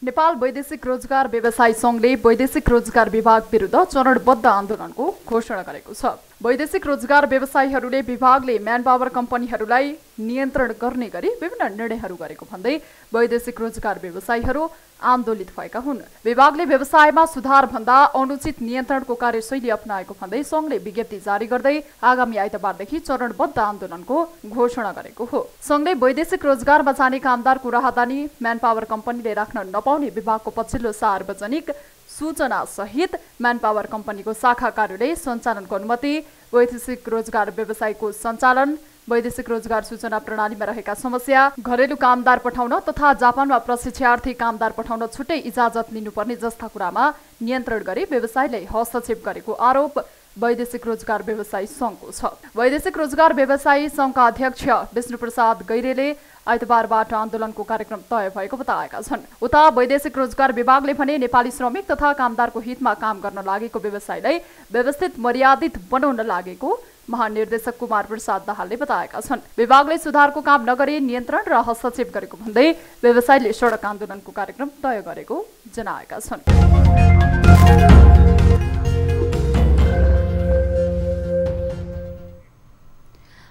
नेपाल वैदेशिक रोजगार व्यवसायी संघले वैदेशिक रोजगार विभाग विरुद्ध चरणबद्ध आन्दोलनको घोषणा गरेको छ। वैदेशिक रोजगार व्यवसायीहरूले विभागले म्यान पावर कम्पनीहरूलाई नियन्त्रण गर्ने गरी विभिन्न निर्णयहरू गरेको भन्दै वैदेशिक रोजगार व्यवसायीहरू आन्दोलित भएका हुन्। विभागले व्यवसायमा सुधार भन्दा अनुचित नियन्त्रणको कार्यशैली अपनाएको भन्दै संघले विज्ञप्ति जारी गर्दै आगामी आइतबारदेखि चरणबद्ध आन्दोलनको घोषणा गरेको हो। संघले वैदेशिक रोजगारमा जाने कामदारको राहदानी म्यान पावर कम्पनीले राख्न नपाउने विभागको पछिल्लो सार्वजनिक सूचना सहित म्यान पावर कम्पनीको शाखा कार्यालय सञ्चालनको अनुमति, वैदेशिक रोजगार व्यवसायको सञ्चालन, वैदेशिक रोजगार सूचना प्रणालीमा रहेका समस्या, घरेलु कामदार पठाउन तथा जापानमा प्रशिक्षार्थी कामदार पठाउन छुट्टै इजाजत लिनुपर्ने जस्ता कुरामा नियन्त्रण गरी व्यवसायले हस्तक्षेप गरेको आरोप वैदेशिक रोजगार व्यवसायी संघको छ। वैदेशिक रोजगार व्यवसायी संघका अध्यक्ष विष्णुप्रसाद गैरेले आइतबारबाट आन्दोलनको कार्यक्रम तय भएको बताएका छन्। उता वैदेशिक रोजगार विभागले भने नेपाली श्रमिक तथा कामदारको हितमा काम गर्न लागेको व्यवसायलाई व्यवस्थित मर्यादित बनाउन लागेको महानिर्देशक कुमार प्रसाद दाहालले बताएका छन्। विभागले सुधारको काम नगरी नियन्त्रण र हस्तक्षेप गरेको भन्दै व्यवसायीले सडक आन्दोलनको कार्यक्रम तय गरेको जनाएका छन्।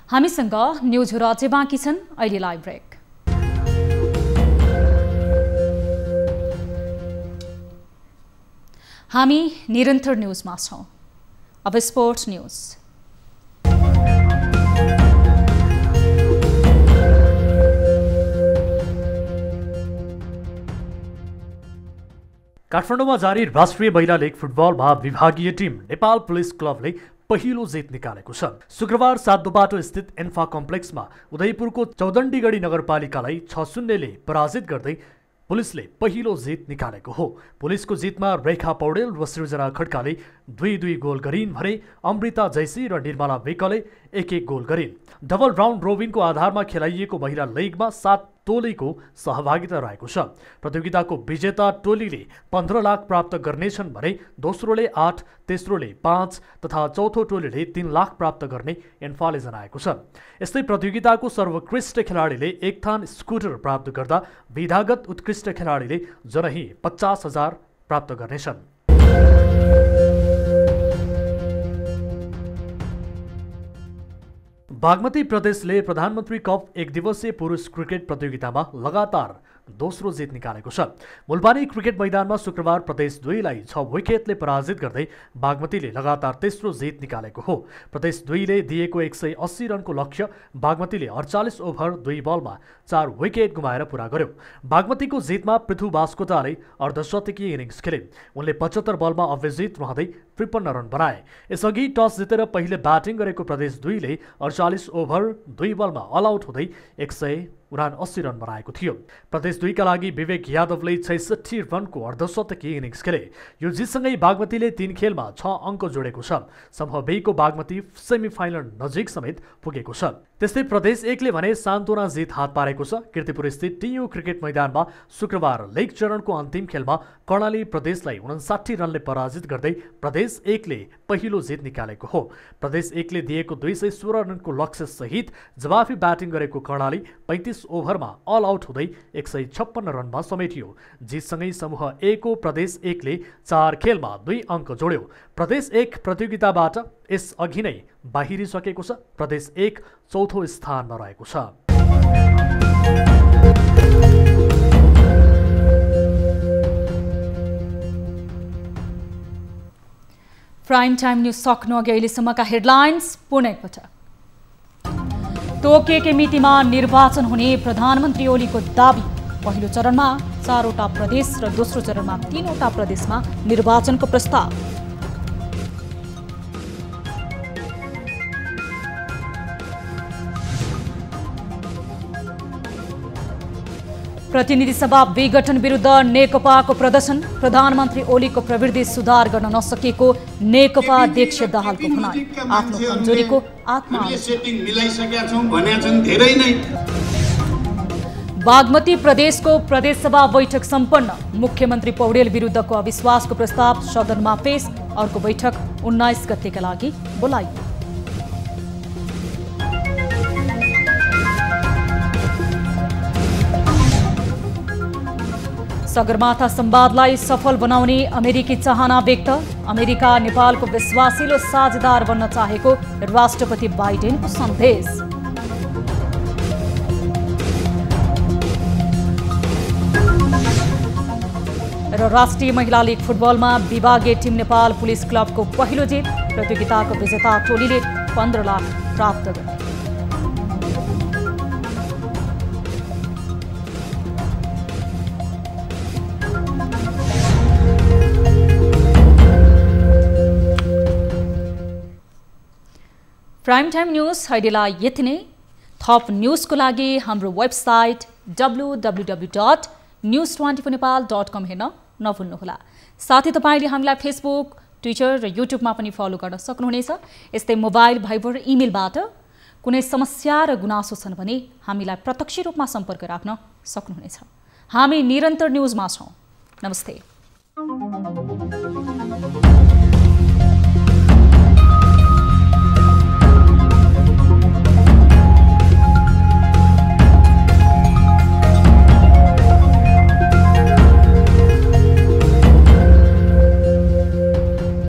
हामीसँग न्युजहरू अझै बाँकी छन्, अहिले लाइभ ब्रेक। हामी निरन्तर न्युजमा छौँ। अब स्पोर्ट्स न्युज। काठमाडौँमा जारी राष्ट्रिय महिला लीग फुटबलमा विभागीय टिम नेपाल पुलिस क्लबले पहिलो जित निकालेको छ। शुक्रबार सातदोबाटो स्थित एन्फा कम्प्लेक्समा उदयपुरको चौदण्डीगढी नगरपालिकालाई 6-0 ले पराजित गर्दै पुलिसले पहिलो जित निकालेको हो। पुलिसको जितमा रेखा पौडेल र सृजना खड्काले 2-2 गोल गरिन् भने अमृता जैसी र निर्मला विकले 1-1 गोल गरिन्। डबल राउन्ड रोबिनको आधारमा खेलाइएको महिला लीगमा 7 टोलीको सहभागिता रहेको छ। प्रतियोगिताको विजेता टोलीले 15 लाख प्राप्त गर्नेछन् भने दोस्रोले 8, तेस्रोले 5 तथा चौथो टोलीले 3 लाख प्राप्त गर्ने एन्फाले जनाएको छ। यस्तै प्रतियोगिताको सर्वोत्कृष्ट खेलाडीले 1 थान स्कुटर प्राप्त गर्दा विधागत उत्कृष्ट खेलाडीले जनही 50,000 प्राप्त गर्नेछन्। बागमती प्रदेशले प्रधानमन्त्री कप 1 दिवसीय पुरुष क्रिकेट प्रतियोगितामा लगातार दोस्रो जित निकालेको छ। मुलबानी क्रिकेट मैदानमा शुक्रबार प्रदेश 2 लाई 6 विकेटले पराजित गर्दै बागमतीले लगातार तेस्रो जित निकालेको हो। प्रदेश 2 ले दिएको 180 रनको लक्ष्य बागमतीले 48 ओभर 2 बलमा 4 विकेट गुमाएर पूरा गर्यो। बागमतीको जितमा पृथु बास्कोटाले अर्धशतकीय इनिङ्स खेले। उनले 75 बलमा अविजित रहँदै 53 रन बनाए। यसअघि टस जितेर पहिले ब्याटिङ गरेको प्रदेश 2 ले 48 ओभर 2 बलमा अल आउट हुँदै 179 रन बनाएको थियो। प्रदेश 2 का लागि विवेक यादवले 66 रनको अर्धशतकीय इनिङ्स खेले। यो जितसँगै बागमतीले 3 खेलमा 6 अङ्क जोडेको छ। समूह B को बागमती सेमिफाइनल नजिक समेत पुगेको छ। त्यस्तै प्रदेश 1 ले भने सान्तोना जित हात पारेको छ। कीर्तिपुर स्थित टियु क्रिकेट मैदानमा शुक्रबार लीग चरणको अन्तिम खेलमा कर्णाली प्रदेशलाई 59 रनले पराजित गर्दै प्रदेश 1 ले पहिलो जित निकालेको हो। प्रदेश 1 ले दिएको 216 रनको लक्ष्य सहित जवाफी ब्याटिङ गरेको कर्णाली 35 ओभरमा अल आउट हुँदै 156 रनमा समेटियो। जितसँगै समूह A को प्रदेश 1 ले 4 खेलमा 2 अङ्क जोड्यो। प्रदेश 1 प्रतियोगिताबाट यस अघि नै बाहिरिसकेको छ। प्रदेश 1 चौथो स्थानमा रहेको छ। प्राइम टाइम न्युज सक्नु अघि अहिलेसम्मका हेडलाइन्स पुनः एकपटक। तोकिएकै मितिमा निर्वाचन हुने प्रधानमन्त्री ओलीको दाबी। पहिलो चरणमा 4वटा प्रदेश र दोस्रो चरणमा 3वटा प्रदेशमा निर्वाचनको प्रस्ताव। प्रतिनिधि सभा विघटन विरुद्ध नेकपाको प्रदर्शन। प्रधानमन्त्री ओलीको प्रवृत्ति सुधार गर्न नसकेको नेकपा अध्यक्ष दाहालको भनाई। आफ्नो कमजोरीको बागमती प्रदेशको प्रदेशसभा बैठक सम्पन्न। मुख्यमन्त्री पौडेल विरुद्धको अविश्वासको प्रस्ताव सदनमा पेश। अर्को बैठक 19 गतेका लागि बोलाइयो। सगरमाथा संवादलाई सफल बनाउने अमेरिकी चाहना व्यक्त। अमेरिका नेपालको विश्वासिलो साझेदार बन्न चाहेको राष्ट्रपति बाइडेनको सन्देश। र राष्ट्रिय महिला लीग फुटबलमा विभागीय टिम नेपाल पुलिस क्लबको पहिलो जित। प्रतियोगिताको विजेता टोलीले 15 लाख प्राप्त गरे। प्राइम टाइम न्युज अहिलेलाई यति नै। थप न्युजको लागि हाम्रो वेबसाइट www.news24nepal.com हेर्न नभुल्नुहोला। साथै तपाईले हामीलाई फेसबुक, ट्विटर र युट्युबमा पनि फलो गर्न सक्नुहुनेछ। यस्तै मोबाइल, भाइबर, इमेलबाट कुनै समस्या र गुनासो छन् भने हामीलाई प्रत्यक्ष रूपमा सम्पर्क राख्न सक्नुहुनेछ। हामी निरन्तर न्युजमा छौँ। नमस्ते।